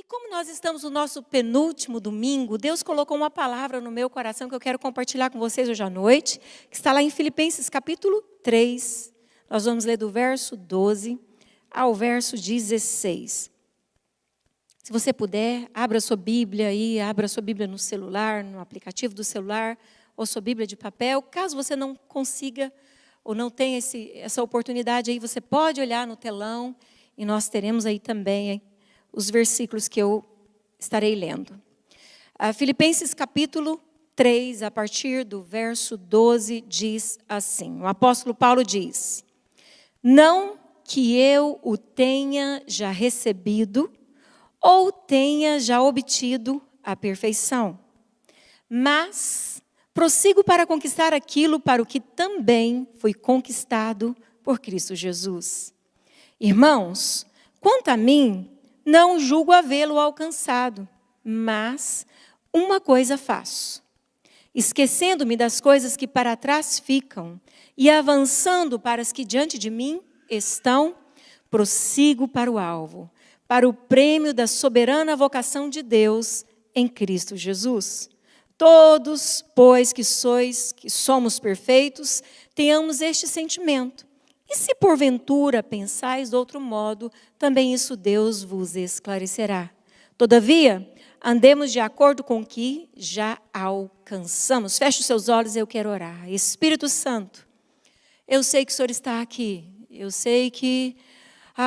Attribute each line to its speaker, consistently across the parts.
Speaker 1: como nós estamos no nosso penúltimo domingo, Deus colocou uma palavra no meu coração que eu quero compartilhar com vocês hoje à noite, que está lá em Filipenses capítulo 3. Nós vamos ler do verso 12 ao verso 16. Se você puder, abra sua Bíblia aí, abra sua Bíblia no celular, no aplicativo do celular, ou sua Bíblia de papel. Caso você não consiga ou não tenha essa oportunidade aí, você pode olhar no telão e nós teremos aí também os versículos que eu estarei lendo. Filipenses capítulo 3, a partir do verso 12, diz assim, o apóstolo Paulo diz: não que eu o tenha já recebido, ou tenha já obtido a perfeição, mas prossigo para conquistar aquilo para o que também fui conquistado por Cristo Jesus. Irmãos, quanto a mim, não julgo havê-lo alcançado, mas uma coisa faço, esquecendo-me das coisas que para trás ficam e avançando para as que diante de mim estão, prossigo para o alvo, para o prêmio da soberana vocação de Deus em Cristo Jesus. Todos, pois, que somos perfeitos, tenhamos este sentimento. E se porventura pensais de outro modo, também isso Deus vos esclarecerá. Todavia, andemos de acordo com o que já alcançamos. Feche os seus olhos e eu quero orar. Espírito Santo, eu sei que o Senhor está aqui. Eu sei que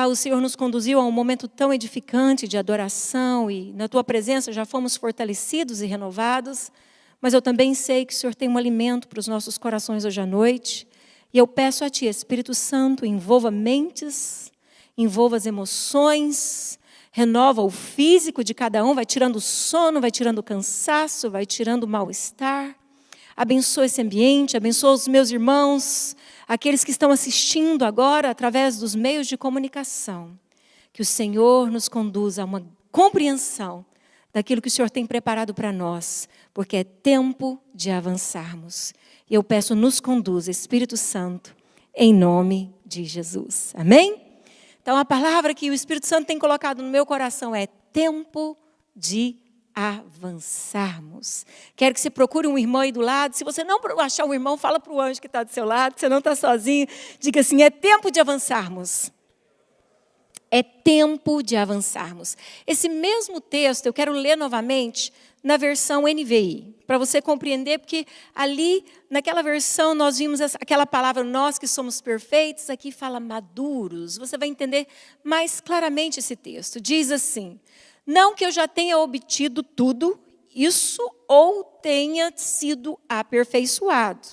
Speaker 1: o Senhor nos conduziu a um momento tão edificante de adoração e na Tua presença já fomos fortalecidos e renovados, mas eu também sei que o Senhor tem um alimento para os nossos corações hoje à noite. E eu peço a Ti, Espírito Santo, envolva mentes, envolva as emoções, renova o físico de cada um, vai tirando o sono, vai tirando o cansaço, vai tirando o mal-estar. Abençoa esse ambiente, abençoa os meus irmãos, aqueles que estão assistindo agora através dos meios de comunicação. Que o Senhor nos conduza a uma compreensão daquilo que o Senhor tem preparado para nós, porque é tempo de avançarmos. E eu peço, nos conduza, Espírito Santo, em nome de Jesus. Amém? Então, a palavra que o Espírito Santo tem colocado no meu coração é tempo de avançarmos. Quero que você procure um irmão aí do lado. Se você não achar um irmão, fala para o anjo que está do seu lado, que você não está sozinho. Diga assim, é tempo de avançarmos. É tempo de avançarmos. Esse mesmo texto eu quero ler novamente na versão NVI, para você compreender, porque ali, naquela versão, nós vimos aquela palavra, nós que somos perfeitos, aqui fala maduros. Você vai entender mais claramente esse texto. Diz assim, não que eu já tenha obtido tudo isso ou tenha sido aperfeiçoado,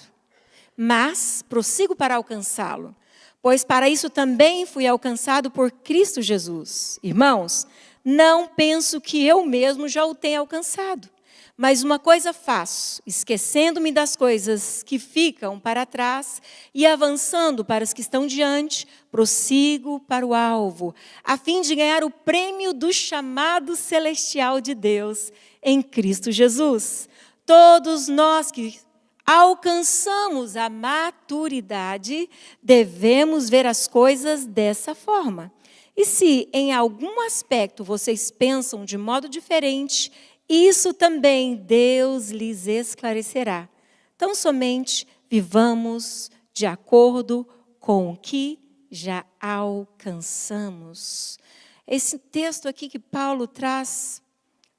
Speaker 1: mas prossigo para alcançá-lo. Pois para isso também fui alcançado por Cristo Jesus. Irmãos, não penso que eu mesmo já o tenha alcançado. Mas uma coisa faço, esquecendo-me das coisas que ficam para trás e avançando para as que estão diante, prossigo para o alvo, a fim de ganhar o prêmio do chamado celestial de Deus em Cristo Jesus. Todos nós que alcançamos a maturidade, devemos ver as coisas dessa forma. E se em algum aspecto vocês pensam de modo diferente, isso também Deus lhes esclarecerá. Então, somente vivamos de acordo com o que já alcançamos. Esse texto aqui que Paulo traz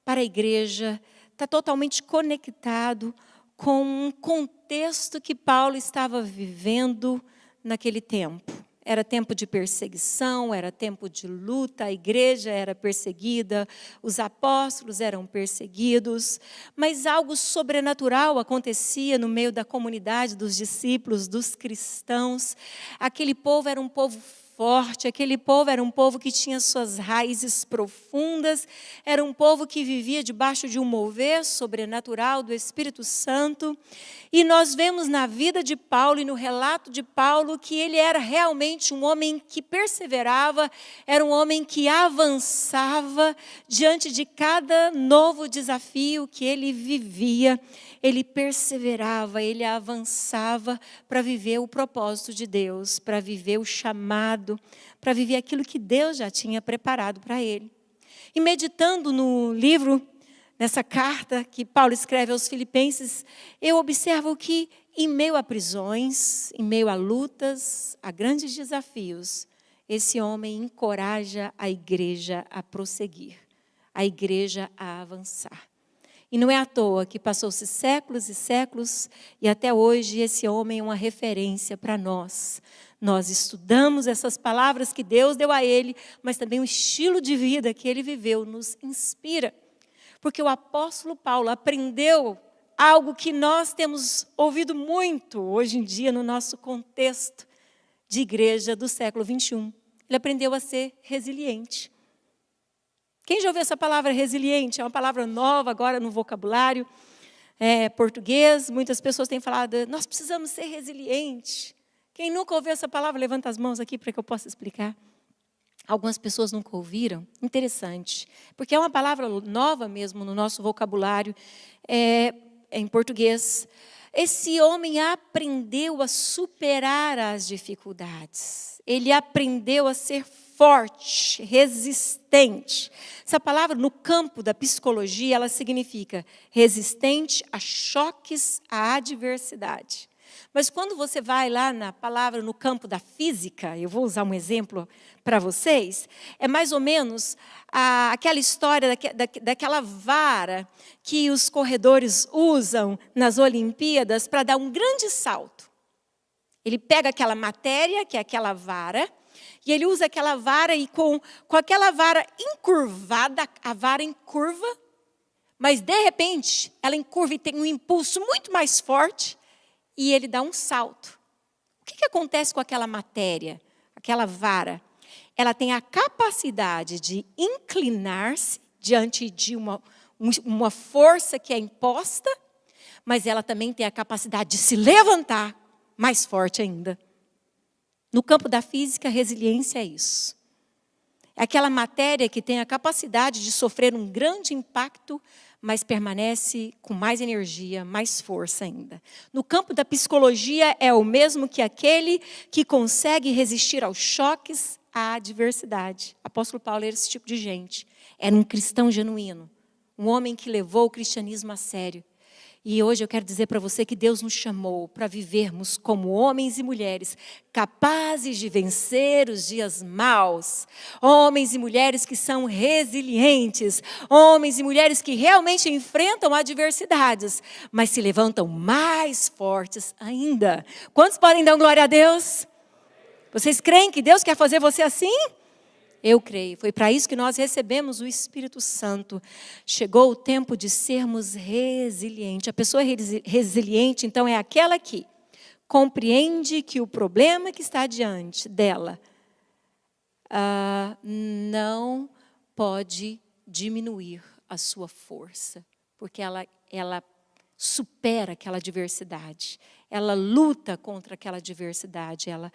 Speaker 1: para a igreja está totalmente conectado com um contexto que Paulo estava vivendo naquele tempo. Era tempo de perseguição, era tempo de luta, a igreja era perseguida, os apóstolos eram perseguidos, mas algo sobrenatural acontecia no meio da comunidade dos discípulos, dos cristãos. Aquele povo era um povo forte, aquele povo era um povo que tinha suas raízes profundas, era um povo que vivia debaixo de um mover sobrenatural do Espírito Santo. E nós vemos na vida de Paulo e no relato de Paulo que ele era realmente um homem que perseverava, era um homem que avançava diante de cada novo desafio que ele vivia. Ele perseverava, ele avançava para viver o propósito de Deus, para viver o chamado, para viver aquilo que Deus já tinha preparado para ele. E meditando no livro, nessa carta que Paulo escreve aos Filipenses, eu observo que em meio a prisões, em meio a lutas, a grandes desafios, esse homem encoraja a igreja a prosseguir, a igreja a avançar. E não é à toa que passou-se séculos e séculos e até hoje esse homem é uma referência para nós. Nós estudamos essas palavras que Deus deu a ele, mas também o estilo de vida que ele viveu nos inspira. Porque o apóstolo Paulo aprendeu algo que nós temos ouvido muito hoje em dia no nosso contexto de igreja do século 21. Ele aprendeu a ser resiliente. Quem já ouviu essa palavra resiliente? É uma palavra nova agora no vocabulário português. Muitas pessoas têm falado, nós precisamos ser resilientes. Quem nunca ouviu essa palavra, levanta as mãos aqui para que eu possa explicar. Algumas pessoas nunca ouviram. Interessante. Porque é uma palavra nova mesmo no nosso vocabulário em português. Esse homem aprendeu a superar as dificuldades. Ele aprendeu a ser forte, resistente. Essa palavra, no campo da psicologia, ela significa resistente a choques, a adversidade. Mas quando você vai lá na palavra, no campo da física, eu vou usar um exemplo para vocês, é mais ou menos aquela história daquela vara que os corredores usam nas Olimpíadas para dar um grande salto. Ele pega aquela matéria, que é aquela vara, e ele usa aquela vara e com aquela vara encurvada, a vara encurva, mas de repente ela encurva e tem um impulso muito mais forte e ele dá um salto. O que acontece com aquela matéria, aquela vara? Ela tem a capacidade de inclinar-se diante de uma força que é imposta, mas ela também tem a capacidade de se levantar mais forte ainda. No campo da física, resiliência é isso. É aquela matéria que tem a capacidade de sofrer um grande impacto, mas permanece com mais energia, mais força ainda. No campo da psicologia, é o mesmo que aquele que consegue resistir aos choques, à adversidade. O apóstolo Paulo era esse tipo de gente. Era um cristão genuíno, um homem que levou o cristianismo a sério. E hoje eu quero dizer para você que Deus nos chamou para vivermos como homens e mulheres capazes de vencer os dias maus. Homens e mulheres que são resilientes. Homens e mulheres que realmente enfrentam adversidades, mas se levantam mais fortes ainda. Quantos podem dar glória a Deus? Vocês creem que Deus quer fazer você assim? Eu creio, foi para isso que nós recebemos o Espírito Santo. Chegou o tempo de sermos resilientes. A pessoa resiliente, então, é aquela que compreende que o problema que está diante dela não pode diminuir a sua força, porque ela supera aquela adversidade. Ela luta contra aquela adversidade, ela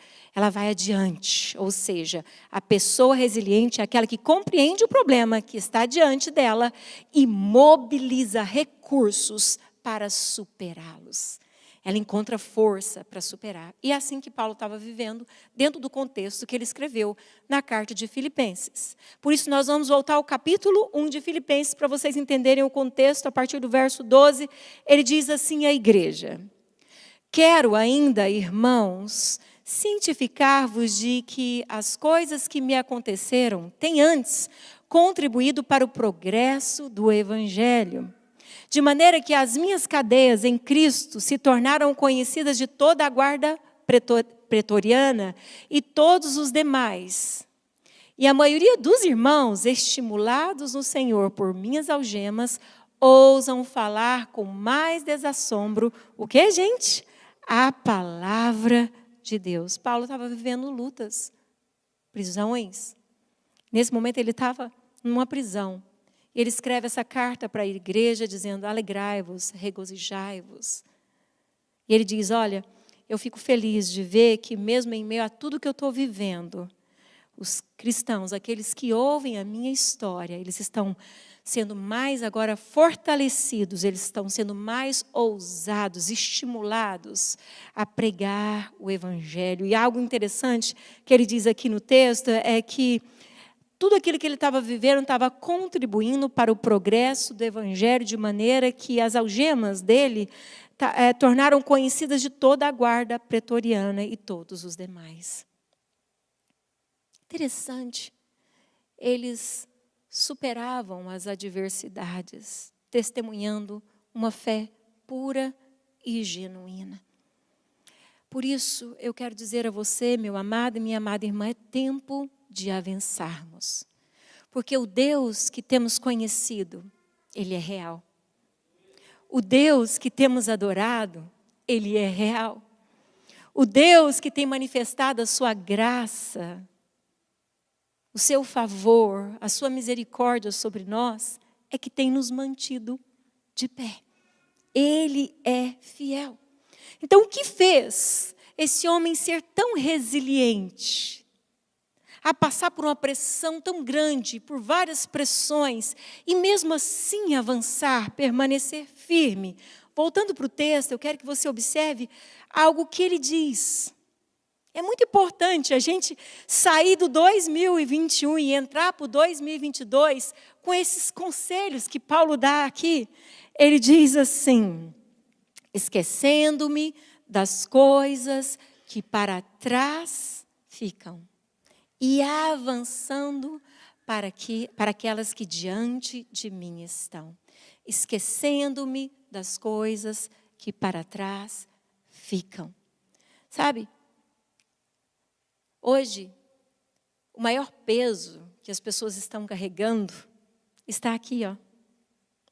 Speaker 1: vai adiante. Ou seja, a pessoa resiliente é aquela que compreende o problema que está diante dela e mobiliza recursos para superá-los. Ela encontra força para superar. E é assim que Paulo estava vivendo, dentro do contexto que ele escreveu na carta de Filipenses. Por isso, nós vamos voltar ao capítulo 1 de Filipenses, para vocês entenderem o contexto. A partir do verso 12, ele diz assim à igreja: quero ainda, irmãos, cientificar-vos de que as coisas que me aconteceram têm antes contribuído para o progresso do Evangelho, de maneira que as minhas cadeias em Cristo se tornaram conhecidas de toda a guarda pretoriana e todos os demais. E a maioria dos irmãos, estimulados no Senhor por minhas algemas, ousam falar com mais desassombro. O que, gente? A palavra de Deus. Paulo estava vivendo lutas, prisões. Nesse momento ele estava numa prisão. E ele escreve essa carta para a igreja dizendo: alegrai-vos, regozijai-vos. E ele diz: olha, eu fico feliz de ver que mesmo em meio a tudo que eu estou vivendo, os cristãos, aqueles que ouvem a minha história, eles estão sendo mais agora fortalecidos, eles estão sendo mais ousados, estimulados a pregar o Evangelho. E algo interessante que ele diz aqui no texto é que tudo aquilo que ele estava vivendo estava contribuindo para o progresso do evangelho, de maneira que as algemas dele tornaram conhecidas de toda a guarda pretoriana e todos os demais. Interessante, eles superavam as adversidades, testemunhando uma fé pura e genuína. Por isso, eu quero dizer a você, meu amado e minha amada irmã, é tempo de avançarmos. Porque o Deus que temos conhecido, Ele é real. O Deus que temos adorado, Ele é real. O Deus que tem manifestado a sua graça, o seu favor, a sua misericórdia sobre nós, é que tem nos mantido de pé. Ele é fiel. Então, o que fez esse homem ser tão resiliente, a passar por uma pressão tão grande, por várias pressões, e mesmo assim avançar, permanecer firme? Voltando para o texto, eu quero que você observe algo que ele diz. É muito importante a gente sair do 2021 e entrar para o 2022 com esses conselhos que Paulo dá aqui. Ele diz assim: esquecendo-me das coisas que para trás ficam e avançando para aquelas que diante de mim estão. Esquecendo-me das coisas que para trás ficam. Sabe, hoje, o maior peso que as pessoas estão carregando está aqui, ó,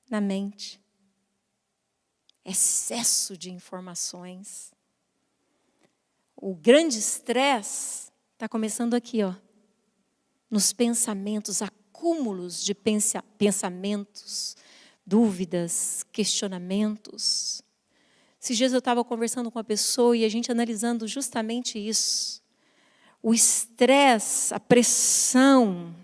Speaker 1: na mente. Excesso de informações. O grande estresse está começando aqui, ó, nos pensamentos, acúmulos de pensamentos, dúvidas, questionamentos. Esses dias eu estava conversando com uma pessoa e a gente analisando justamente isso. O estresse, a pressão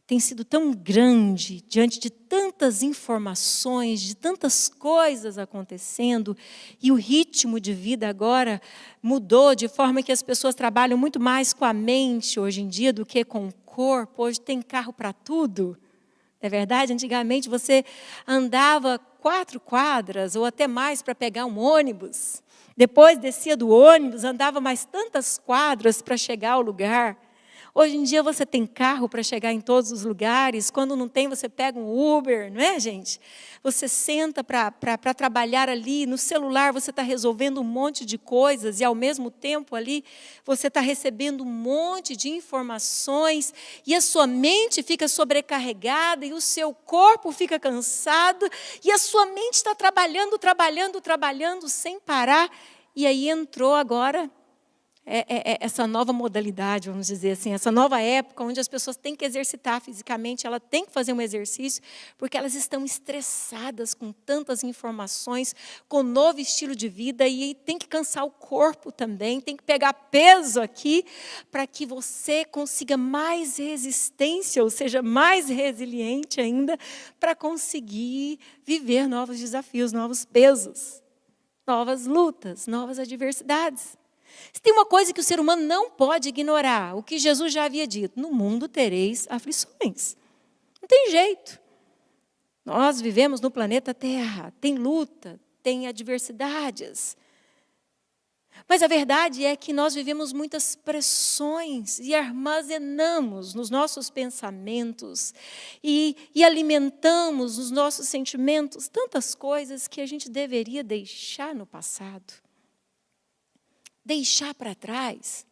Speaker 1: tem sido tão grande diante de tantas informações, de tantas coisas acontecendo, e o ritmo de vida agora mudou de forma que as pessoas trabalham muito mais com a mente hoje em dia do que com o corpo. Hoje tem carro para tudo. É verdade? Antigamente você andava 4 quadras ou até mais para pegar um ônibus. Depois descia do ônibus, andava mais tantas quadras para chegar ao lugar. Hoje em dia você tem carro para chegar em todos os lugares. Quando não tem, você pega um Uber, não é, gente? Você senta para trabalhar ali. No celular você está resolvendo um monte de coisas e ao mesmo tempo ali você está recebendo um monte de informações e a sua mente fica sobrecarregada e o seu corpo fica cansado e a sua mente está trabalhando sem parar. E aí entrou agora essa nova modalidade, vamos dizer assim, essa nova época onde as pessoas têm que exercitar fisicamente, ela tem que fazer um exercício, porque elas estão estressadas com tantas informações, com novo estilo de vida, e tem que cansar o corpo também, tem que pegar peso aqui, para que você consiga mais resistência, ou seja, mais resiliente ainda, para conseguir viver novos desafios, novos pesos, novas lutas, novas adversidades. Se tem uma coisa que o ser humano não pode ignorar, o que Jesus já havia dito: no mundo tereis aflições. Não tem jeito. Nós vivemos no planeta Terra, tem luta, tem adversidades. Mas a verdade é que nós vivemos muitas pressões e armazenamos nos nossos pensamentos e alimentamos nos nossos sentimentos tantas coisas que a gente deveria deixar no passado. Deixar para trás,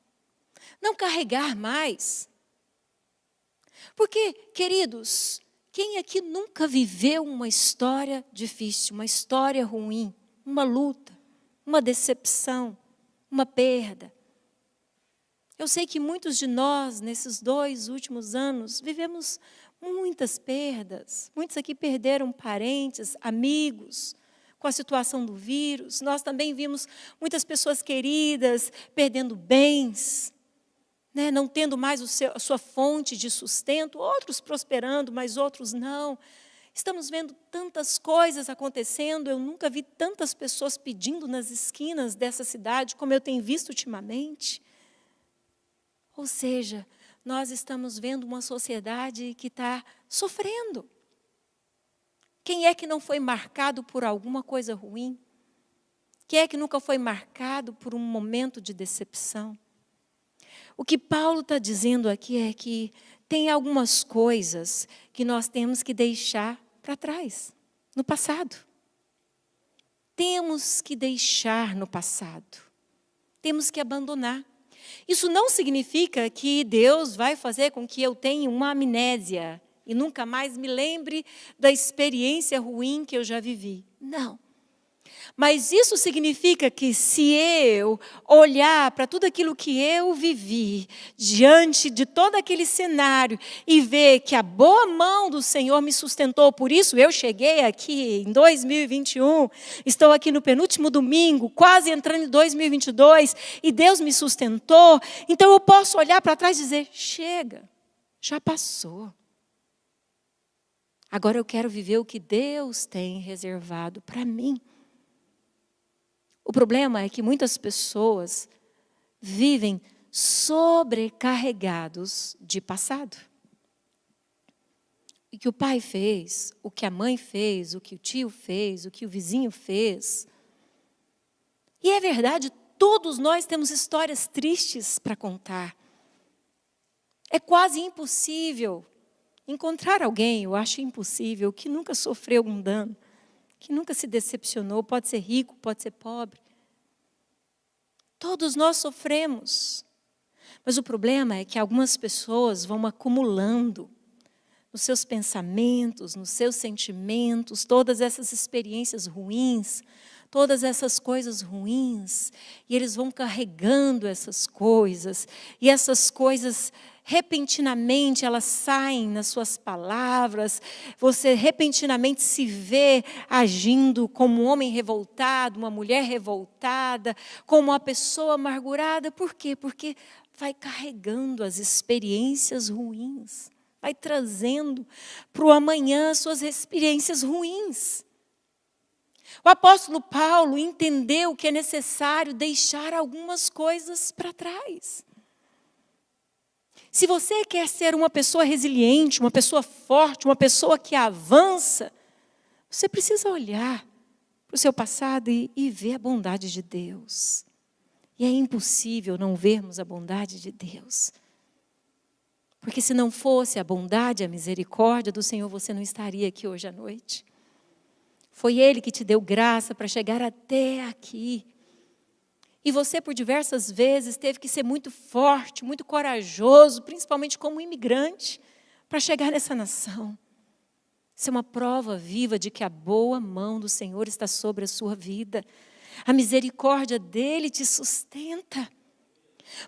Speaker 1: não carregar mais. Porque, queridos, quem aqui nunca viveu uma história difícil, uma história ruim, uma luta, uma decepção, uma perda? Eu sei que muitos de nós, nesses 2 últimos anos, vivemos muitas perdas. Muitos aqui perderam parentes, amigos, com a situação do vírus. Nós também vimos muitas pessoas queridas perdendo bens, né? Não tendo mais a sua fonte de sustento, outros prosperando, mas outros não. Estamos vendo tantas coisas acontecendo. Eu nunca vi tantas pessoas pedindo nas esquinas dessa cidade como eu tenho visto ultimamente. Ou seja, nós estamos vendo uma sociedade que está sofrendo. Quem é que não foi marcado por alguma coisa ruim? Quem é que nunca foi marcado por um momento de decepção? O que Paulo está dizendo aqui é que tem algumas coisas que nós temos que deixar para trás, no passado. Temos que deixar no passado. Temos que abandonar. Isso não significa que Deus vai fazer com que eu tenha uma amnésia e nunca mais me lembre da experiência ruim que eu já vivi. Não. Mas isso significa que se eu olhar para tudo aquilo que eu vivi, diante de todo aquele cenário, e ver que a boa mão do Senhor me sustentou, por isso eu cheguei aqui em 2021, estou aqui no penúltimo domingo, quase entrando em 2022, e Deus me sustentou, então eu posso olhar para trás e dizer, chega, já passou. Agora eu quero viver o que Deus tem reservado para mim. O problema é que muitas pessoas vivem sobrecarregados de passado. O que o pai fez, o que a mãe fez, o que o tio fez, o que o vizinho fez. E é verdade, todos nós temos histórias tristes para contar. É quase impossível encontrar alguém, eu acho impossível, que nunca sofreu um dano, que nunca se decepcionou, pode ser rico, pode ser pobre. Todos nós sofremos. Mas o problema é que algumas pessoas vão acumulando nos seus pensamentos, nos seus sentimentos, todas essas experiências ruins, todas essas coisas ruins, e eles vão carregando essas coisas, e essas coisas repentinamente elas saem nas suas palavras, você repentinamente se vê agindo como um homem revoltado, uma mulher revoltada, como uma pessoa amargurada. Por quê? Porque vai carregando as experiências ruins, vai trazendo para o amanhã as suas experiências ruins. O apóstolo Paulo entendeu que é necessário deixar algumas coisas para trás. Se você quer ser uma pessoa resiliente, uma pessoa forte, uma pessoa que avança, você precisa olhar para o seu passado e ver a bondade de Deus. E é impossível não vermos a bondade de Deus. Porque se não fosse a bondade, a misericórdia do Senhor, você não estaria aqui hoje à noite. Foi Ele que te deu graça para chegar até aqui. E você, por diversas vezes, teve que ser muito forte, muito corajoso, principalmente como imigrante, para chegar nessa nação. Isso é uma prova viva de que a boa mão do Senhor está sobre a sua vida. A misericórdia dEle te sustenta.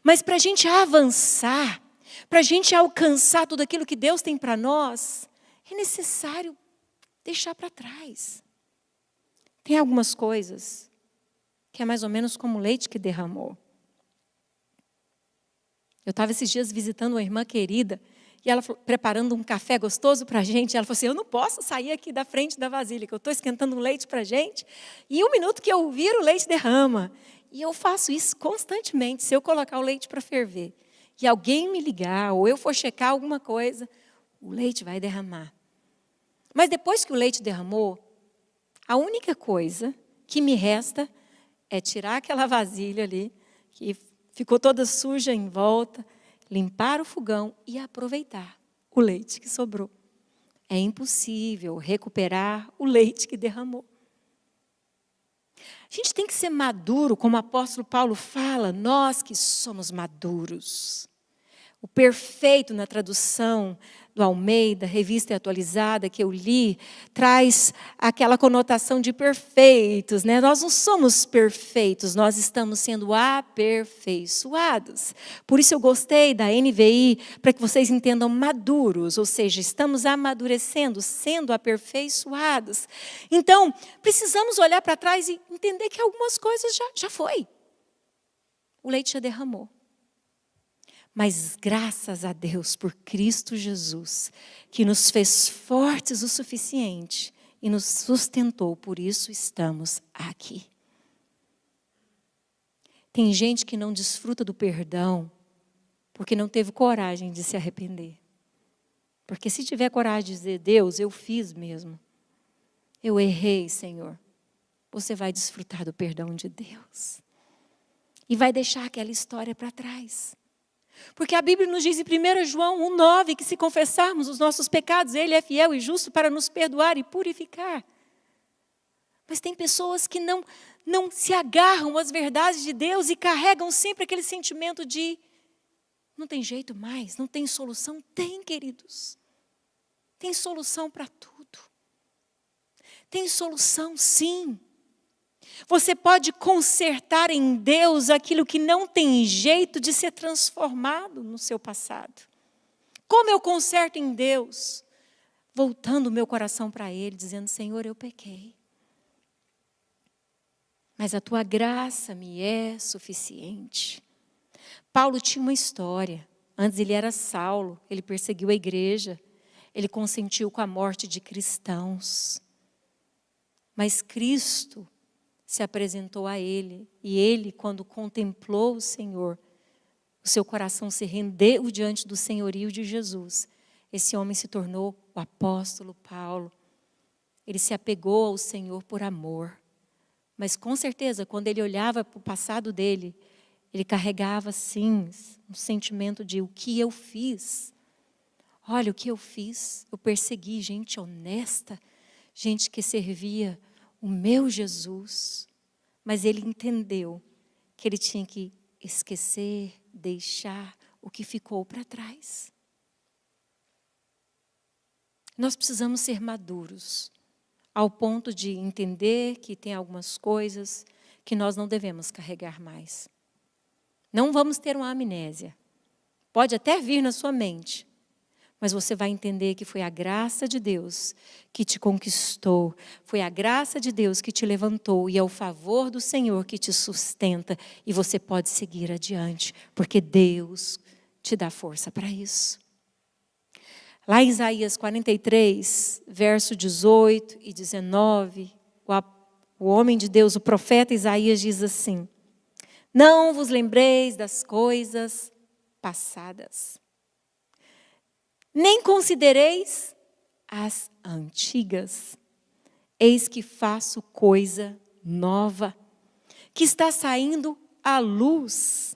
Speaker 1: Mas para a gente avançar, para a gente alcançar tudo aquilo que Deus tem para nós, é necessário deixar para trás. Tem algumas coisas que é mais ou menos como o leite que derramou. Eu estava esses dias visitando uma irmã querida, e ela preparando um café gostoso para a gente, ela falou assim, eu não posso sair aqui da frente da vasilha, que eu estou esquentando um leite para a gente, e 1 minuto que eu viro, o leite derrama. E eu faço isso constantemente, se eu colocar o leite para ferver, e alguém me ligar, ou eu for checar alguma coisa, o leite vai derramar. Mas depois que o leite derramou, a única coisa que me resta é tirar aquela vasilha ali, que ficou toda suja em volta, limpar o fogão e aproveitar o leite que sobrou. É impossível recuperar o leite que derramou. A gente tem que ser maduro, como o apóstolo Paulo fala, nós que somos maduros. O perfeito, na tradução do Almeida, revista atualizada que eu li, traz aquela conotação de perfeitos, né? Nós não somos perfeitos, nós estamos sendo aperfeiçoados. Por isso eu gostei da NVI, para que vocês entendam maduros, ou seja, estamos amadurecendo, sendo aperfeiçoados. Então, precisamos olhar para trás e entender que algumas coisas já foi. O leite já derramou. Mas graças a Deus por Cristo Jesus, que nos fez fortes o suficiente e nos sustentou, por isso estamos aqui. Tem gente que não desfruta do perdão Porque não teve coragem de se arrepender. Porque se tiver coragem de dizer, Deus, eu fiz mesmo. Eu errei, Senhor. Você vai desfrutar do perdão de Deus. E vai deixar aquela história para trás. Porque a Bíblia nos diz em 1 João 1,9 que se confessarmos os nossos pecados, Ele é fiel e justo para nos perdoar e purificar. Mas tem pessoas que não se agarram às verdades de Deus e carregam sempre aquele sentimento de não tem jeito mais, não tem solução. Tem, queridos. Tem solução para tudo. Tem solução, sim. Você pode consertar em Deus aquilo que não tem jeito de ser transformado no seu passado. Como eu conserto em Deus? Voltando o meu coração para Ele, dizendo, Senhor, eu pequei. Mas a Tua graça me é suficiente. Paulo tinha uma história. Antes ele era Saulo, ele perseguiu a igreja. Ele consentiu com a morte de cristãos. Mas Cristo se apresentou a ele. E ele, quando contemplou o Senhor, o seu coração se rendeu diante do senhorio de Jesus. Esse homem se tornou o apóstolo Paulo. Ele se apegou ao Senhor por amor. Mas com certeza, quando ele olhava para o passado dele, ele carregava, sim, um sentimento de o que eu fiz. Olha o que eu fiz. Eu persegui gente honesta, gente que servia o meu Jesus. Mas ele entendeu que ele tinha que esquecer, deixar o que ficou para trás. Nós precisamos ser maduros, ao ponto de entender que tem algumas coisas que nós não devemos carregar mais. Não vamos ter uma amnésia. Pode até vir na sua mente, mas você vai entender que foi a graça de Deus que te conquistou, foi a graça de Deus que te levantou e é o favor do Senhor que te sustenta e você pode seguir adiante, porque Deus te dá força para isso. Lá em Isaías 43, verso 18 e 19, o homem de Deus, o profeta Isaías diz assim, não vos lembreis das coisas passadas, nem considereis as antigas. Eis que faço coisa nova, que está saindo à luz.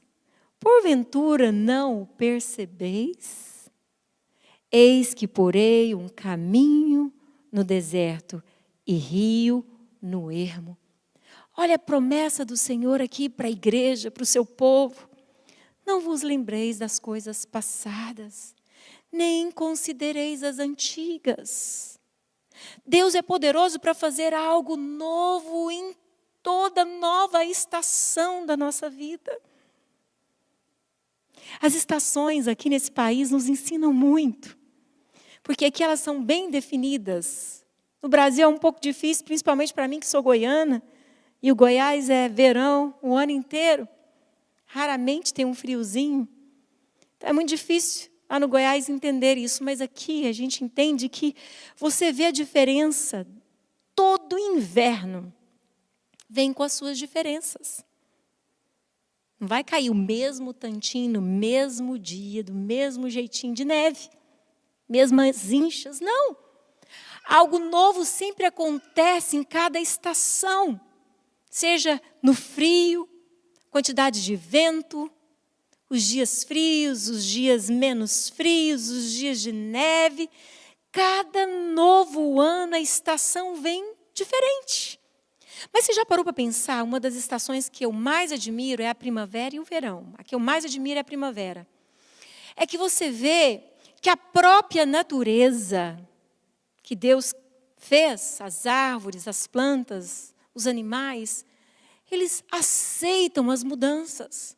Speaker 1: Porventura não o percebeis? Eis que porei um caminho no deserto e rio no ermo. Olha a promessa do Senhor aqui para a igreja, para o seu povo. Não vos lembreis das coisas passadas, nem considereis as antigas. Deus é poderoso para fazer algo novo em toda nova estação da nossa vida. As estações aqui nesse país nos ensinam muito, porque aqui elas são bem definidas. No Brasil é um pouco difícil, principalmente para mim que sou goiana, e o Goiás é verão o ano inteiro. Raramente tem um friozinho. Então é muito difícil lá no Goiás entender isso, mas aqui a gente entende que você vê a diferença. Todo inverno vem com as suas diferenças. Não vai cair o mesmo tantinho no mesmo dia, do mesmo jeitinho de neve, mesmas inchas, não. Algo novo sempre acontece em cada estação, seja no frio, quantidade de vento, os dias frios, os dias menos frios, os dias de neve. Cada novo ano a estação vem diferente. Mas você já parou para pensar, uma das estações que eu mais admiro é a primavera e o verão. A que eu mais admiro é a primavera. É que você vê que a própria natureza que Deus fez, as árvores, as plantas, os animais, eles aceitam as mudanças.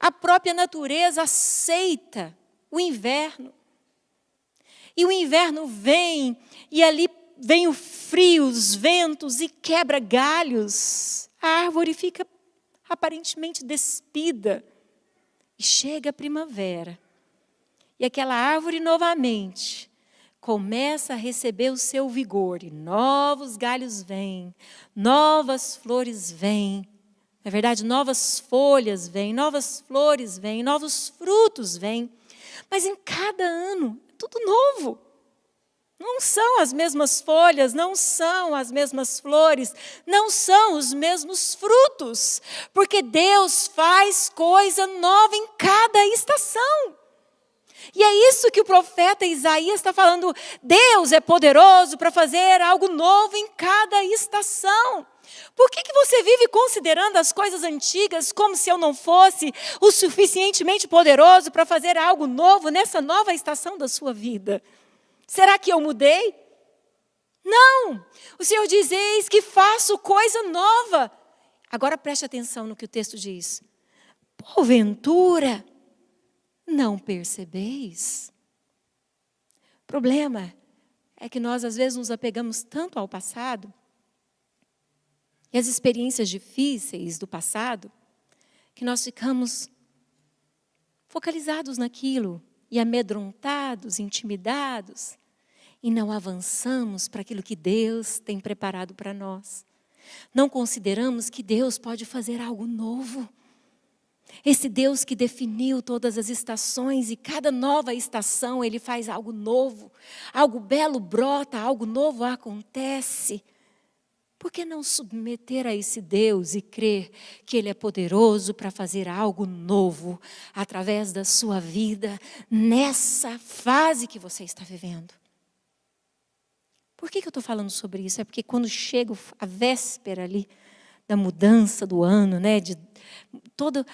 Speaker 1: A própria natureza aceita o inverno. E o inverno vem, e ali vem o frio, os ventos, e quebra galhos. A árvore fica aparentemente despida. E chega a primavera. E aquela árvore novamente começa a receber o seu vigor. E novos galhos vêm, novas flores vêm. Na verdade, novas folhas vêm, novas flores vêm, novos frutos vêm. Mas em cada ano, é tudo novo. Não são as mesmas folhas, não são as mesmas flores, não são os mesmos frutos. Porque Deus faz coisa nova em cada estação. E é isso que o profeta Isaías está falando. Deus é poderoso para fazer algo novo em cada estação. Por que você vive considerando as coisas antigas como se eu não fosse o suficientemente poderoso para fazer algo novo nessa nova estação da sua vida? Será que eu mudei? Não! O Senhor diz, eis que faço coisa nova. Agora preste atenção no que o texto diz. Porventura, não percebeis? O problema é que nós às vezes nos apegamos tanto ao passado e as experiências difíceis do passado, que nós ficamos focalizados naquilo e amedrontados, intimidados, e não avançamos para aquilo que Deus tem preparado para nós. Não consideramos que Deus pode fazer algo novo. Esse Deus que definiu todas as estações e cada nova estação Ele faz algo novo, algo belo brota, algo novo acontece. Por que não submeter a esse Deus e crer que Ele é poderoso para fazer algo novo através da sua vida, nessa fase que você está vivendo? Por que eu estou falando sobre isso? É porque quando chega a véspera ali da mudança do ano, né, de todas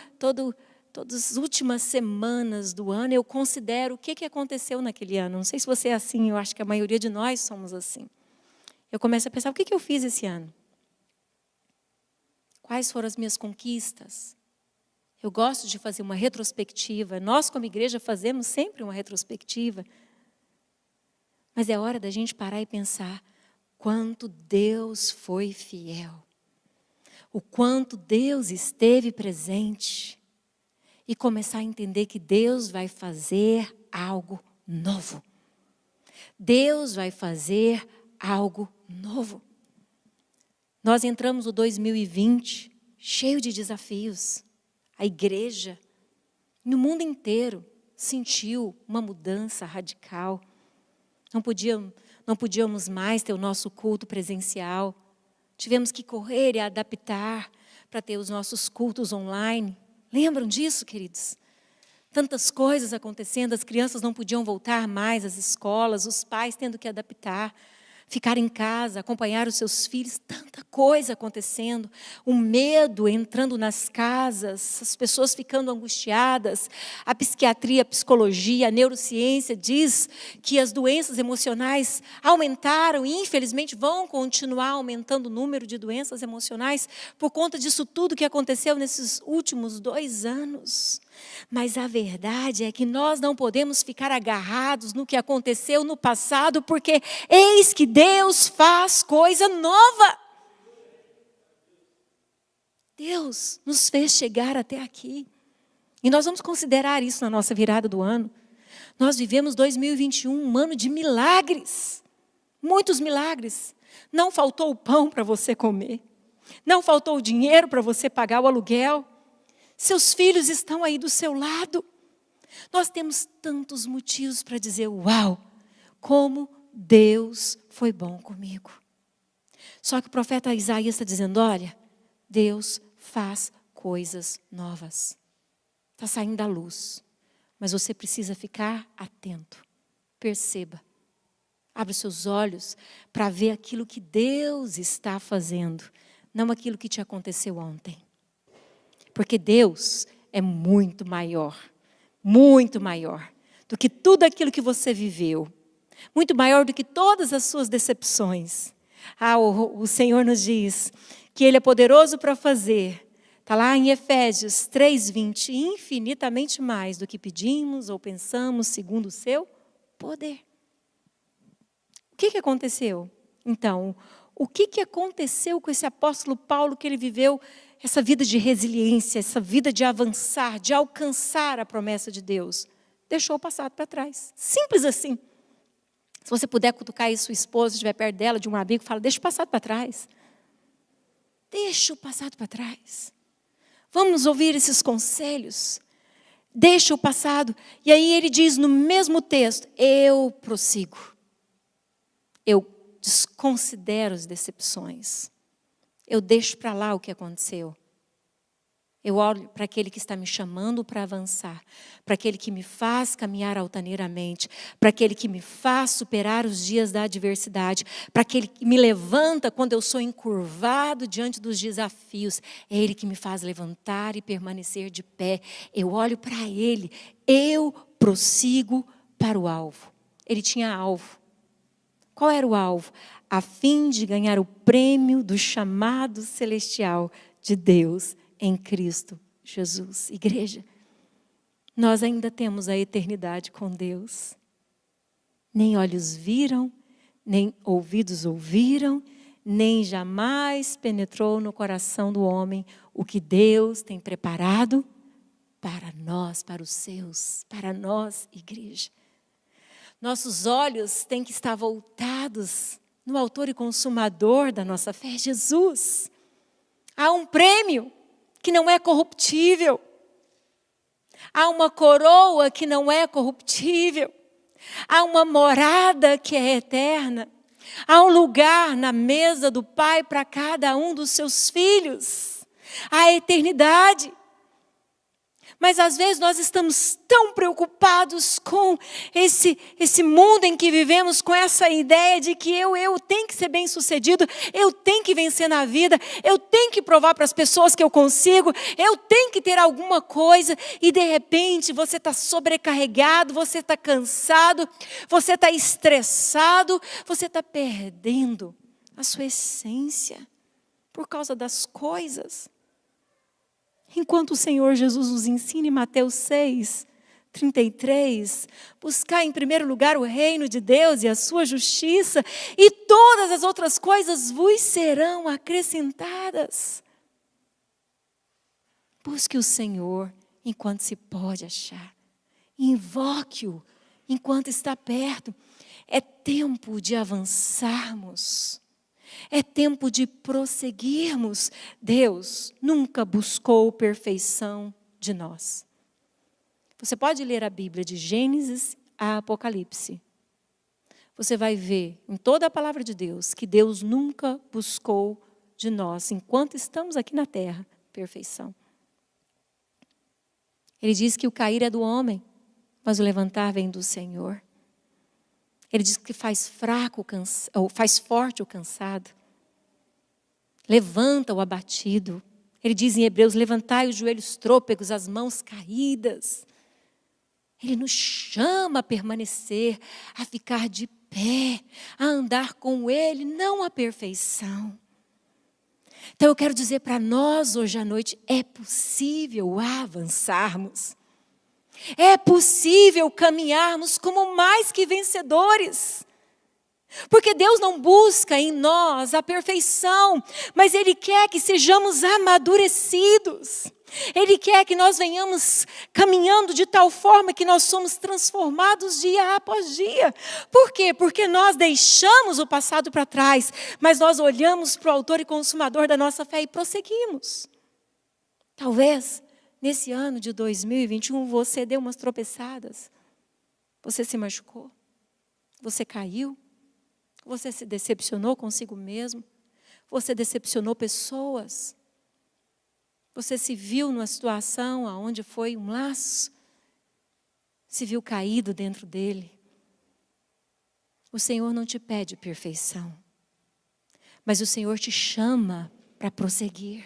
Speaker 1: as últimas semanas do ano, eu considero o que aconteceu naquele ano. Não sei se você é assim, eu acho que a maioria de nós somos assim. Eu começo a pensar, o que eu fiz esse ano? Quais foram as minhas conquistas? Eu gosto de fazer uma retrospectiva. Nós, como igreja, fazemos sempre uma retrospectiva. Mas é hora da gente parar e pensar quanto Deus foi fiel. O quanto Deus esteve presente. E começar a entender que Deus vai fazer algo novo. Deus vai fazer algo novo. Nós entramos no 2020 cheio de desafios. A igreja, no mundo inteiro, sentiu uma mudança radical. Não podíamos mais ter o nosso culto presencial. Tivemos que correr e adaptar para ter os nossos cultos online. Lembram disso, queridos? Tantas coisas acontecendo, as crianças não podiam voltar mais às escolas, os pais tendo que adaptar, ficar em casa, acompanhar os seus filhos, tanta coisa acontecendo, o medo entrando nas casas, as pessoas ficando angustiadas, a psiquiatria, a psicologia, a neurociência diz que as doenças emocionais aumentaram e infelizmente vão continuar aumentando o número de doenças emocionais por conta disso tudo que aconteceu nesses últimos 2 anos. Mas a verdade é que nós não podemos ficar agarrados no que aconteceu no passado, porque eis que Deus faz coisa nova. Deus nos fez chegar até aqui. E nós vamos considerar isso na nossa virada do ano. Nós vivemos 2021, um ano de milagres. Muitos milagres. Não faltou o pão para você comer. Não faltou o dinheiro para você pagar o aluguel. Seus filhos estão aí do seu lado. Nós temos tantos motivos para dizer, uau, como Deus foi bom comigo. Só que o profeta Isaías está dizendo, olha, Deus faz coisas novas. Está saindo a luz, mas você precisa ficar atento. Perceba, abre os seus olhos para ver aquilo que Deus está fazendo, não aquilo que te aconteceu ontem. Porque Deus é muito maior do que tudo aquilo que você viveu. Muito maior do que todas as suas decepções. O Senhor nos diz que Ele é poderoso para fazer. Está lá em Efésios 3:20, infinitamente mais do que pedimos ou pensamos segundo o seu poder. O que aconteceu? Então, o que aconteceu com esse apóstolo Paulo que ele viveu essa vida de resiliência, essa vida de avançar, de alcançar a promessa de Deus? Deixou o passado para trás. Simples assim. Se você puder cutucar aí sua esposa, estiver perto dela, de um amigo, fala, deixa o passado para trás. Deixa o passado para trás. Vamos ouvir esses conselhos. Deixa o passado. E aí ele diz no mesmo texto, eu prossigo. Eu desconsidero as decepções. Eu deixo para lá o que aconteceu. Eu olho para aquele que está me chamando para avançar, para aquele que me faz caminhar altaneiramente, para aquele que me faz superar os dias da adversidade, para aquele que me levanta quando eu sou encurvado diante dos desafios. É Ele que me faz levantar e permanecer de pé. Eu olho para Ele, eu prossigo para o alvo. Ele tinha alvo. Qual era o alvo? A fim de ganhar o prêmio do chamado celestial de Deus em Cristo Jesus. Igreja, nós ainda temos a eternidade com Deus. Nem olhos viram, nem ouvidos ouviram, nem jamais penetrou no coração do homem o que Deus tem preparado para nós, para os seus, para nós, igreja. Nossos olhos têm que estar voltados no autor e consumador da nossa fé, Jesus. Há um prêmio que não é corruptível. Há uma coroa que não é corruptível. Há uma morada que é eterna. Há um lugar na mesa do Pai para cada um dos seus filhos. Há a eternidade. Mas às vezes nós estamos tão preocupados com esse mundo em que vivemos, com essa ideia de que eu tenho que ser bem-sucedido, eu tenho que vencer na vida, eu tenho que provar para as pessoas que eu consigo, eu tenho que ter alguma coisa, e de repente você está sobrecarregado, você está cansado, você está estressado, você está perdendo a sua essência por causa das coisas. Enquanto o Senhor Jesus nos ensina em Mateus 6:33, buscar em primeiro lugar o reino de Deus e a sua justiça, e todas as outras coisas vos serão acrescentadas. Busque o Senhor enquanto se pode achar. Invoque-o enquanto está perto. É tempo de avançarmos. É tempo de prosseguirmos. Deus nunca buscou perfeição de nós. Você pode ler a Bíblia de Gênesis a Apocalipse. Você vai ver em toda a palavra de Deus que Deus nunca buscou de nós, enquanto estamos aqui na terra, perfeição. Ele diz que o cair é do homem, mas o levantar vem do Senhor. Ele diz que faz forte o cansado. Levanta o abatido. Ele diz em Hebreus, levantai os joelhos trôpegos, as mãos caídas. Ele nos chama a permanecer, a ficar de pé, a andar com Ele, não a perfeição. Então eu quero dizer para nós hoje à noite, é possível avançarmos. É possível caminharmos como mais que vencedores. Porque Deus não busca em nós a perfeição, mas Ele quer que sejamos amadurecidos. Ele quer que nós venhamos caminhando de tal forma que nós somos transformados dia após dia. Por quê? Porque nós deixamos o passado para trás, mas nós olhamos para o autor e consumador da nossa fé e prosseguimos. Talvez nesse ano de 2021, você deu umas tropeçadas. Você se machucou. Você caiu. Você se decepcionou consigo mesmo. Você decepcionou pessoas. Você se viu numa situação onde foi um laço. Se viu caído dentro dele. O Senhor não te pede perfeição. Mas o Senhor te chama para prosseguir.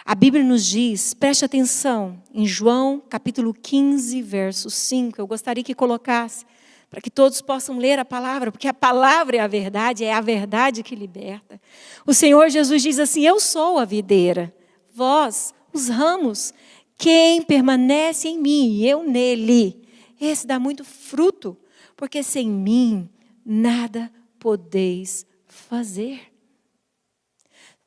Speaker 1: A Bíblia nos diz, preste atenção, em João capítulo 15, verso 5. Eu gostaria que colocasse, para que todos possam ler a palavra, porque a palavra é a verdade que liberta. O Senhor Jesus diz assim, eu sou a videira, vós os ramos, quem permanece em mim e eu nele, esse dá muito fruto, porque sem mim nada podeis fazer.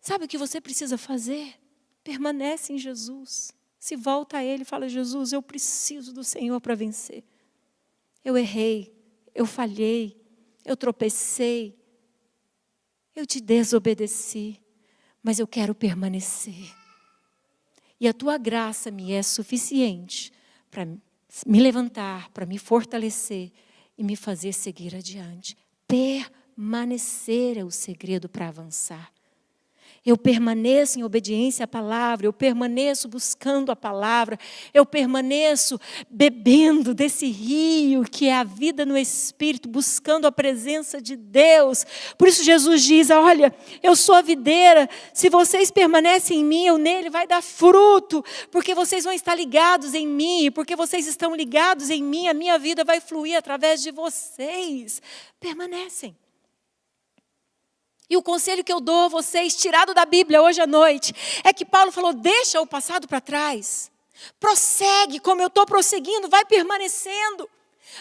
Speaker 1: Sabe o que você precisa fazer? Permanece em Jesus. Se volta a Ele e fala, Jesus, eu preciso do Senhor para vencer. Eu errei, eu falhei, eu tropecei, eu te desobedeci, mas eu quero permanecer. E a tua graça me é suficiente para me levantar, para me fortalecer e me fazer seguir adiante. Permanecer é o segredo para avançar. Eu permaneço em obediência à palavra, eu permaneço buscando a palavra, eu permaneço bebendo desse rio que é a vida no Espírito, buscando a presença de Deus. Por isso Jesus diz, olha, eu sou a videira, se vocês permanecem em mim, eu nele, vai dar fruto, porque vocês vão estar ligados em mim, porque vocês estão ligados em mim, a minha vida vai fluir através de vocês. Permanecem. E o conselho que eu dou a vocês, tirado da Bíblia hoje à noite, é que Paulo falou, deixa o passado para trás. Prossegue como eu estou prosseguindo, vai permanecendo.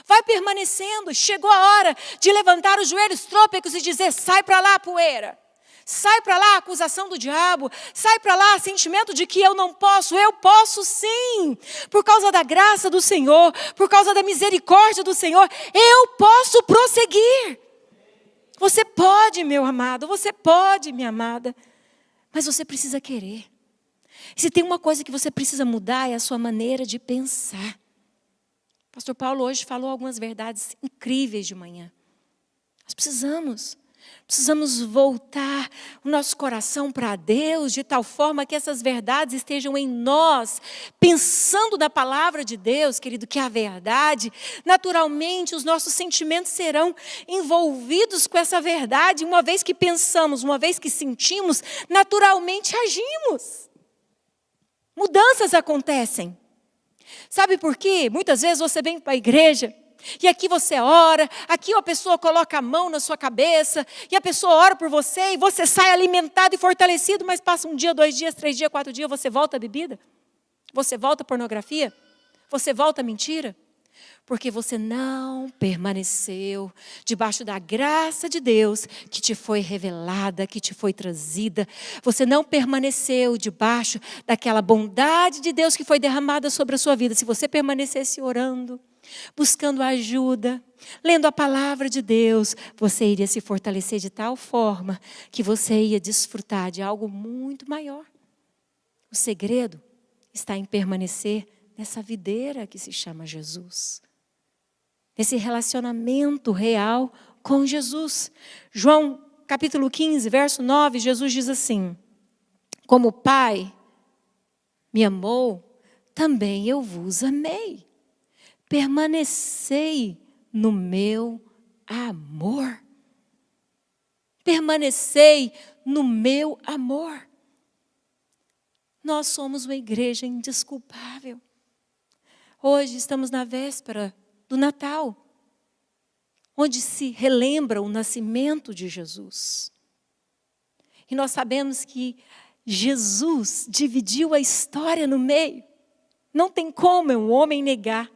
Speaker 1: Vai permanecendo. Chegou a hora de levantar os joelhos trôpegos e dizer, sai para lá, poeira. Sai para lá, acusação do diabo. Sai para lá, sentimento de que eu não posso. Eu posso sim. Por causa da graça do Senhor, por causa da misericórdia do Senhor, eu posso prosseguir. Você pode, meu amado, você pode, minha amada, mas você precisa querer. Se tem uma coisa que você precisa mudar, é a sua maneira de pensar. Pastor Paulo hoje falou algumas verdades incríveis de manhã. Nós precisamos voltar o nosso coração para Deus, de tal forma que essas verdades estejam em nós, pensando na palavra de Deus, querido, que é a verdade. Naturalmente, os nossos sentimentos serão envolvidos com essa verdade. Uma vez que pensamos, uma vez que sentimos, naturalmente agimos. Mudanças acontecem. Sabe por quê? Muitas vezes você vem para a igreja, e aqui você ora, aqui a pessoa coloca a mão na sua cabeça, e a pessoa ora por você, e você sai alimentado e fortalecido, mas passa 1 dia, 2 dias, 3 dias, 4 dias, você volta à bebida? Você volta à pornografia? Você volta à mentira? Porque você não permaneceu debaixo da graça de Deus que te foi revelada, que te foi trazida. Você não permaneceu debaixo daquela bondade de Deus que foi derramada sobre a sua vida. Se você permanecesse orando, buscando ajuda, lendo a palavra de Deus, você iria se fortalecer de tal forma que você ia desfrutar de algo muito maior. O segredo está em permanecer nessa videira que se chama Jesus. Nesse relacionamento real com Jesus. João capítulo 15, verso 9, Jesus diz assim, como o Pai me amou, também eu vos amei. Permanecei no meu amor. Permanecei no meu amor. Nós somos uma igreja indesculpável. Hoje estamos na véspera do Natal, onde se relembra o nascimento de Jesus. E nós sabemos que Jesus dividiu a história no meio. Não tem como um homem negar.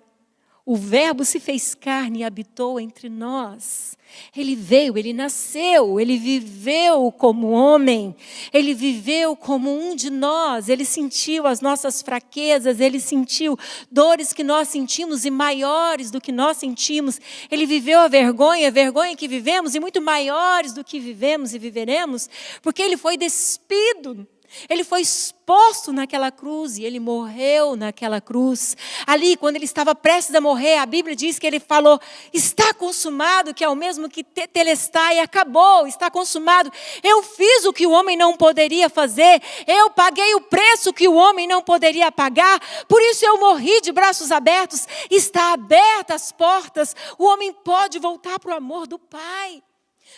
Speaker 1: O Verbo se fez carne e habitou entre nós. Ele veio, ele nasceu, ele viveu como homem. Ele viveu como um de nós. Ele sentiu as nossas fraquezas, ele sentiu dores que nós sentimos e maiores do que nós sentimos. Ele viveu a vergonha que vivemos e muito maiores do que vivemos e viveremos, porque ele foi despido. Ele foi exposto naquela cruz e ele morreu naquela cruz. Ali, quando ele estava prestes a morrer, a Bíblia diz que ele falou, está consumado, que é o mesmo que tetelestai, acabou, está consumado. Eu fiz o que o homem não poderia fazer, eu paguei o preço que o homem não poderia pagar, por isso eu morri de braços abertos, está abertas as portas, o homem pode voltar para o amor do Pai.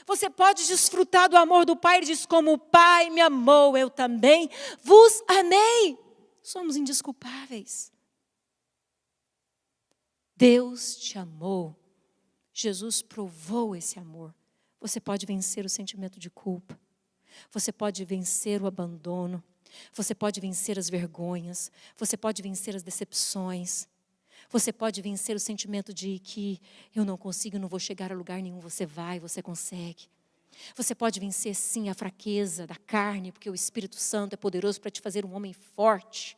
Speaker 1: Você pode desfrutar do amor do Pai. Ele diz, como o Pai me amou, eu também vos amei. Somos indesculpáveis. Deus te amou. Jesus provou esse amor. Você pode vencer o sentimento de culpa. Você pode vencer o abandono. Você pode vencer as vergonhas. Você pode vencer as decepções. Você pode vencer o sentimento de que eu não consigo, não vou chegar a lugar nenhum. Você vai, você consegue. Você pode vencer sim a fraqueza da carne, porque o Espírito Santo é poderoso para te fazer um homem forte.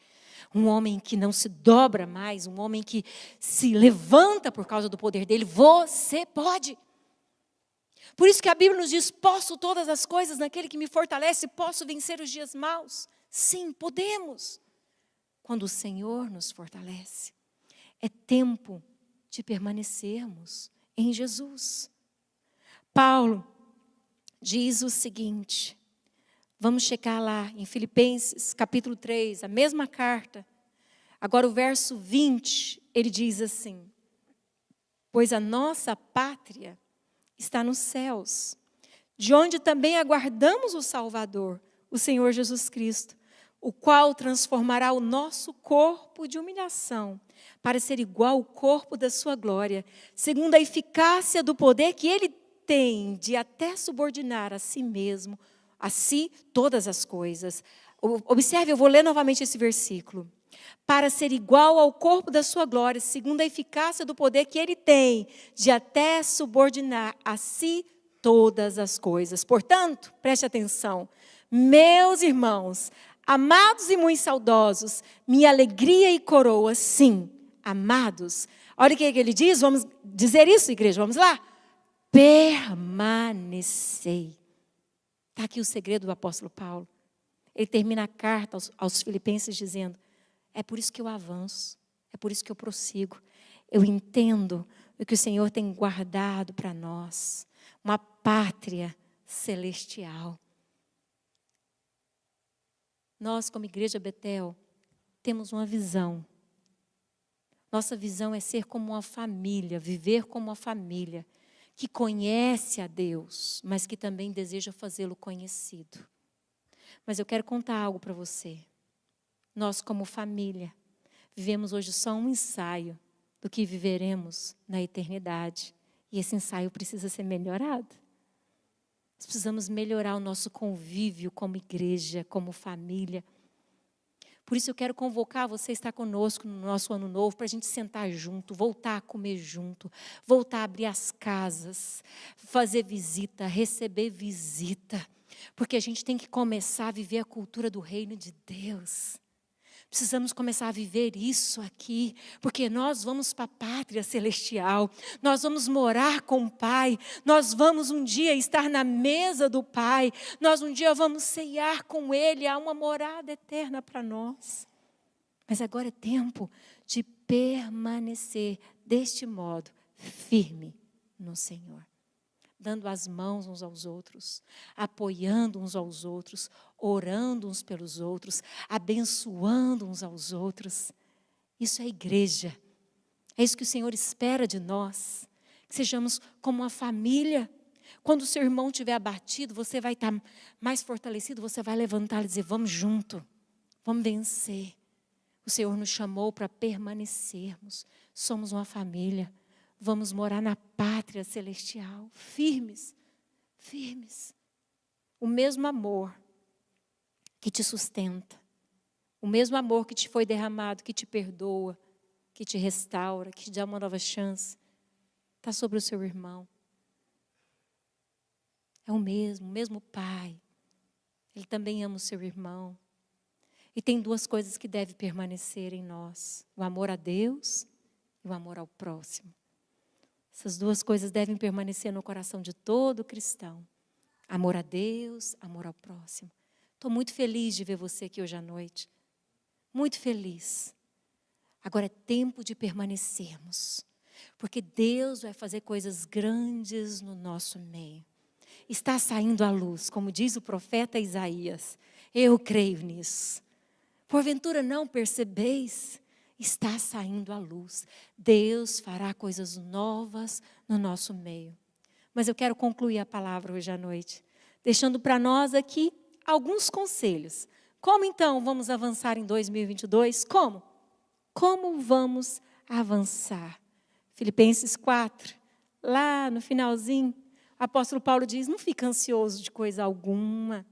Speaker 1: Um homem que não se dobra mais, um homem que se levanta por causa do poder dele. Você pode. Por isso que a Bíblia nos diz, posso todas as coisas naquele que me fortalece, posso vencer os dias maus. Sim, podemos. quando o Senhor nos fortalece. É tempo de permanecermos em Jesus. Paulo diz o seguinte, vamos checar lá em Filipenses capítulo 3, a mesma carta. Agora o verso 20, ele diz assim: pois a nossa pátria está nos céus, de onde também aguardamos o Salvador, o Senhor Jesus Cristo, o qual transformará o nosso corpo de humilhação para ser igual ao corpo da sua glória, segundo a eficácia do poder que ele tem de até subordinar a si mesmo, a si todas as coisas. Observe, eu vou ler novamente esse versículo. Para ser igual ao corpo da sua glória, segundo a eficácia do poder que ele tem de até subordinar a si todas as coisas. Portanto, preste atenção, meus irmãos, amados e muito saudosos, minha alegria e coroa, sim, amados. Olha o que ele diz, vamos dizer isso, igreja, vamos lá? Permanecei. Está aqui o segredo do apóstolo Paulo. Ele termina a carta aos Filipenses dizendo: é por isso que eu avanço, é por isso que eu prossigo. Eu entendo o que o Senhor tem guardado para nós, uma pátria celestial. Nós, como Igreja Betel, temos uma visão. Nossa visão é ser como uma família, viver como uma família, que conhece a Deus, mas que também deseja fazê-lo conhecido. Mas eu quero contar algo para você. Nós, como família, vivemos hoje só um ensaio do que viveremos na eternidade. E esse ensaio precisa ser melhorado. Nós precisamos melhorar o nosso convívio como igreja, como família. Por isso eu quero convocar você a estar conosco no nosso ano novo, para a gente sentar junto, voltar a comer junto, voltar a abrir as casas, fazer visita, receber visita. Porque a gente tem que começar a viver a cultura do reino de Deus. Precisamos começar a viver isso aqui, porque nós vamos para a pátria celestial, nós vamos morar com o Pai, nós vamos um dia estar na mesa do Pai, nós um dia vamos ceiar com Ele, há uma morada eterna para nós. Mas agora é tempo de permanecer deste modo, firme no Senhor. Dando as mãos uns aos outros, apoiando uns aos outros, orando uns pelos outros, abençoando uns aos outros. Isso é igreja. É isso que o Senhor espera de nós. Que sejamos como uma família. Quando o seu irmão estiver abatido, você vai estar mais fortalecido, você vai levantar e dizer: vamos junto, vamos vencer. O Senhor nos chamou para permanecermos. Somos uma família. Vamos morar na pátria celestial, firmes, firmes. O mesmo amor que te sustenta, o mesmo amor que te foi derramado, que te perdoa, que te restaura, que te dá uma nova chance, está sobre o seu irmão. É o mesmo Pai. Ele também ama o seu irmão. E tem duas coisas que devem permanecer em nós: o amor a Deus e o amor ao próximo. Essas duas coisas devem permanecer no coração de todo cristão. Amor a Deus, amor ao próximo. Estou muito feliz de ver você aqui hoje à noite. Muito feliz. Agora é tempo de permanecermos. Porque Deus vai fazer coisas grandes no nosso meio. Está saindo à luz, como diz o profeta Isaías. Eu creio nisso. Porventura não percebeis? Está saindo à luz. Deus fará coisas novas no nosso meio. Mas eu quero concluir a palavra hoje à noite, deixando para nós aqui alguns conselhos. Como então vamos avançar em 2022? Como? Como vamos avançar? Filipenses 4, lá no finalzinho, o apóstolo Paulo diz: não fica ansioso de coisa alguma.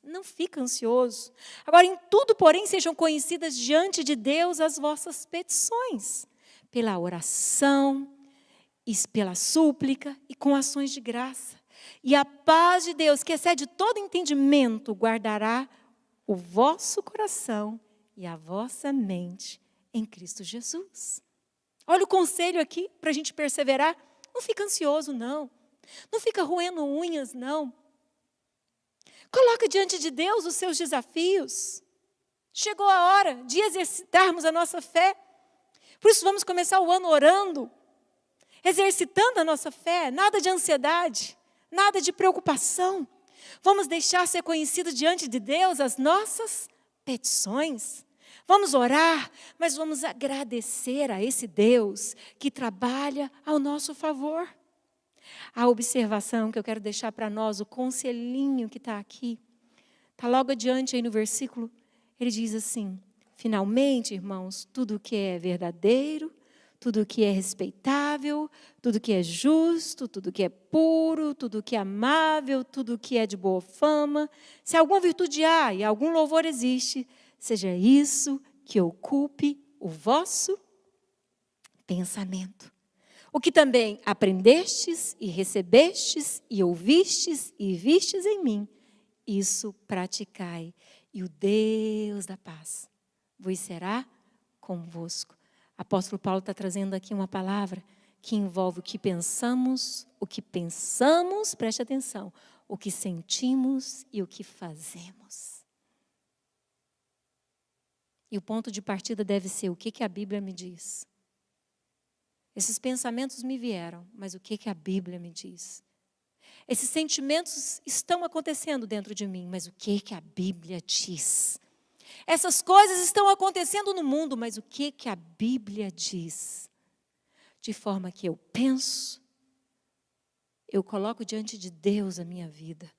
Speaker 1: Não fica ansioso. Agora, em tudo, porém, sejam conhecidas diante de Deus as vossas petições, pela oração, e pela súplica e com ações de graça. E a paz de Deus, que excede todo entendimento, guardará o vosso coração e a vossa mente em Cristo Jesus. Olha o conselho aqui para a gente perseverar. Não fica ansioso, não. Não fica roendo unhas, não. Coloca diante de Deus os seus desafios. Chegou a hora de exercitarmos a nossa fé. Por isso vamos começar o ano orando, exercitando a nossa fé. Nada de ansiedade, nada de preocupação. Vamos deixar ser conhecido diante de Deus as nossas petições. Vamos orar, mas vamos agradecer a esse Deus que trabalha ao nosso favor. A observação que eu quero deixar para nós, o conselhinho que está aqui, está logo adiante aí no versículo, ele diz assim: finalmente, irmãos, tudo que é verdadeiro, tudo que é respeitável, tudo que é justo, tudo que é puro, tudo que é amável, tudo que é de boa fama, se alguma virtude há e algum louvor existe, seja isso que ocupe o vosso pensamento. O que também aprendestes e recebestes e ouvistes e vistes em mim, isso praticai, e o Deus da paz vos será convosco. Apóstolo Paulo está trazendo aqui uma palavra que envolve o que pensamos, preste atenção, o que sentimos e o que fazemos. E o ponto de partida deve ser o que a Bíblia me diz. Esses pensamentos me vieram, mas o que a Bíblia me diz? Esses sentimentos estão acontecendo dentro de mim, mas o que a Bíblia diz? Essas coisas estão acontecendo no mundo, mas o que a Bíblia diz? De forma que eu penso, eu coloco diante de Deus a minha vida,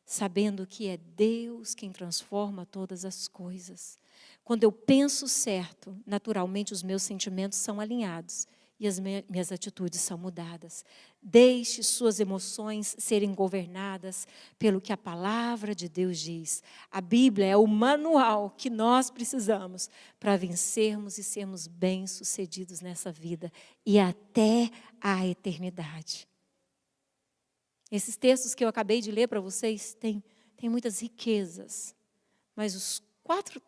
Speaker 1: sabendo que é Deus quem transforma todas as coisas. Quando eu penso certo, naturalmente os meus sentimentos são alinhados e as minhas atitudes são mudadas. Deixe suas emoções serem governadas pelo que a palavra de Deus diz. A Bíblia é o manual que nós precisamos para vencermos e sermos bem-sucedidos nessa vida e até a eternidade. Esses textos que eu acabei de ler para vocês têm muitas riquezas, mas os quatro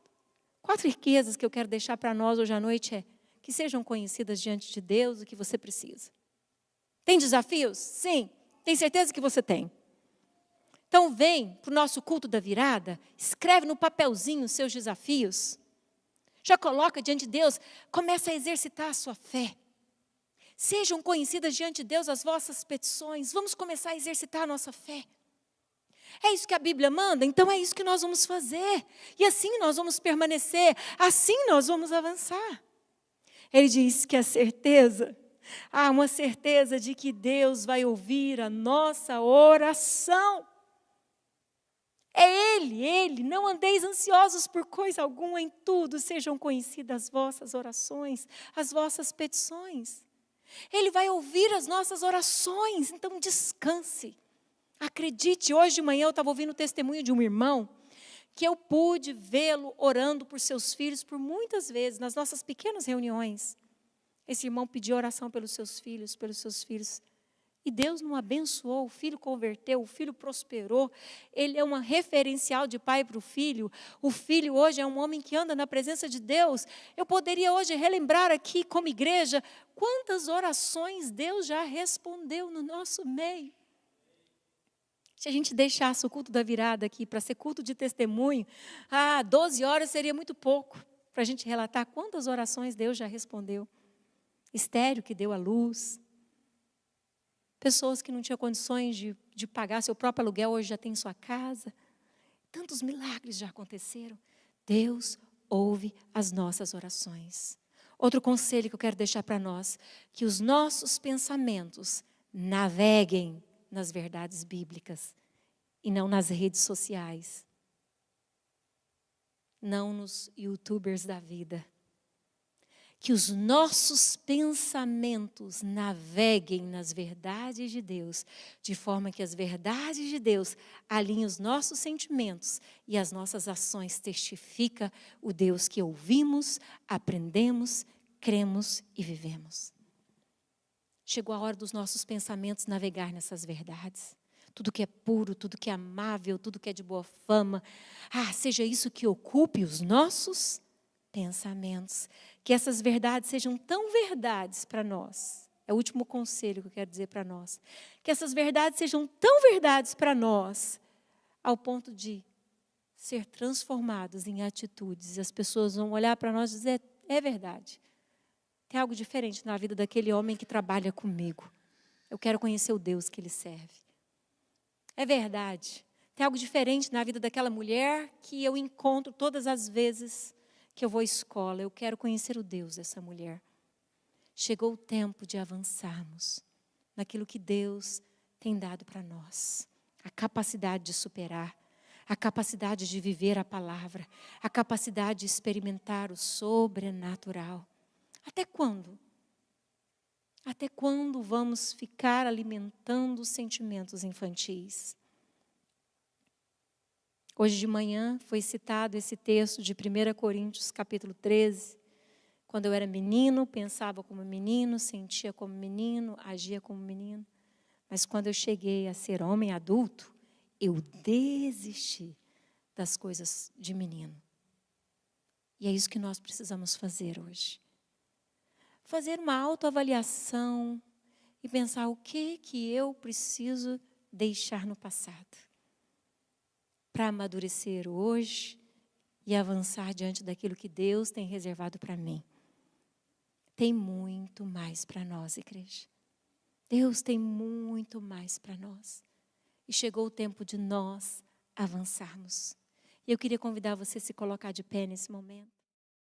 Speaker 1: riquezas que eu quero deixar para nós hoje à noite é que sejam conhecidas diante de Deus o que você precisa. Tem desafios? Sim. Tem certeza que você tem. Então vem para o nosso culto da virada, escreve no papelzinho os seus desafios. Já coloca diante de Deus, começa a exercitar a sua fé. Sejam conhecidas diante de Deus as vossas petições. Vamos começar a exercitar a nossa fé. É isso que a Bíblia manda? Então é isso que nós vamos fazer. E assim nós vamos permanecer, assim nós vamos avançar. Ele diz que há uma certeza de que Deus vai ouvir a nossa oração. É Ele, não andeis ansiosos por coisa alguma, em tudo sejam conhecidas as vossas orações, as vossas petições. Ele vai ouvir as nossas orações, então descanse. Acredite, hoje de manhã eu estava ouvindo o testemunho de um irmão, que eu pude vê-lo orando por seus filhos por muitas vezes, nas nossas pequenas reuniões. Esse irmão pediu oração pelos seus filhos. E Deus não abençoou, o filho converteu, o filho prosperou. Ele é uma referencial de pai para o filho. O filho hoje é um homem que anda na presença de Deus. Eu poderia hoje relembrar aqui, como igreja, quantas orações Deus já respondeu no nosso meio. Se a gente deixasse o culto da virada aqui para ser culto de testemunho, 12 horas seria muito pouco para a gente relatar quantas orações Deus já respondeu. Estéreo que deu à luz. Pessoas que não tinham condições de pagar seu próprio aluguel, hoje já tem sua casa. Tantos milagres já aconteceram. Deus ouve as nossas orações. Outro conselho que eu quero deixar para nós, que os nossos pensamentos naveguem nas verdades bíblicas e não nas redes sociais, não nos YouTubers da vida. Que os nossos pensamentos naveguem nas verdades de Deus, de forma que as verdades de Deus alinhem os nossos sentimentos e as nossas ações testificam o Deus que ouvimos, aprendemos, cremos e vivemos. Chegou a hora dos nossos pensamentos navegar nessas verdades. Tudo que é puro, tudo que é amável, tudo que é de boa fama. Seja isso que ocupe os nossos pensamentos. Que essas verdades sejam tão verdades para nós. É o último conselho que eu quero dizer para nós. Que essas verdades sejam tão verdades para nós, ao ponto de ser transformados em atitudes. E as pessoas vão olhar para nós e dizer, é verdade. Tem algo diferente na vida daquele homem que trabalha comigo. Eu quero conhecer o Deus que ele serve. É verdade. Tem algo diferente na vida daquela mulher que eu encontro todas as vezes que eu vou à escola. Eu quero conhecer o Deus dessa mulher. Chegou o tempo de avançarmos naquilo que Deus tem dado para nós. A capacidade de superar, a capacidade de viver a palavra, a capacidade de experimentar o sobrenatural. Até quando? Até quando vamos ficar alimentando sentimentos infantis? Hoje de manhã foi citado esse texto de 1 Coríntios, capítulo 13. Quando eu era menino, pensava como menino, sentia como menino, agia como menino. Mas quando eu cheguei a ser homem adulto, eu desisti das coisas de menino. E é isso que nós precisamos fazer hoje. Fazer uma autoavaliação e pensar o que eu preciso deixar no passado para amadurecer hoje e avançar diante daquilo que Deus tem reservado para mim. Tem muito mais para nós, igreja. Deus tem muito mais para nós. E chegou o tempo de nós avançarmos. E eu queria convidar você a se colocar de pé nesse momento.